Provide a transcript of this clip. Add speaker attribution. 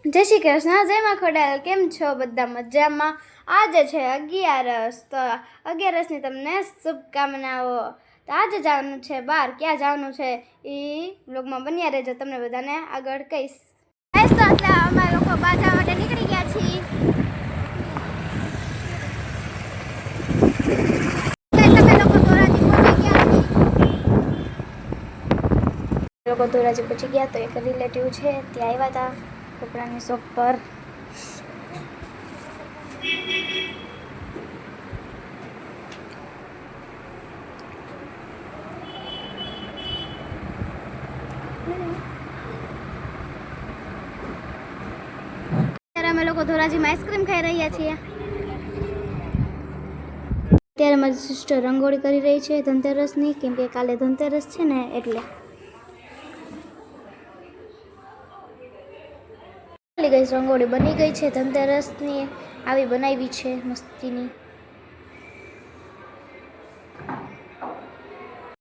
Speaker 1: જય શ્રી કૃષ્ણ, જય માં ખોડાલ. કેમ છો બધા? મજામાં? આજે છે 11 તો 11ની તમને શુભકામનાઓ. તો આજે જવાનું છે બહાર. ક્યાં જવાનું છે એ બ્લોગમાં બન્યા રહેજો, તમને બધાને આગળ કહીશ. તો એટલે અમે લોકો બાજા માટે નીકળી ગયા છીએ. લોકો ધોરાજી પહોંચી ગયા. તો એક રિલેટિવ છે ત્યાં આવ્યા હતા કપડાની શોપ પર. અત્યારે અમે લોકો ધોરાજીમાં આઈસ્ક્રીમ ખાઈ રહ્યા છીએ. અત્યારે મારી સિસ્ટર રંગોળી કરી રહી છે ધનતેરસની, કેમ કે કાલે ધનતેરસ છે ને એટલે. ગઈ રંગોળી બની ગઈ છે ધનતેરસની, આવી બનાવી છે મસ્તીની.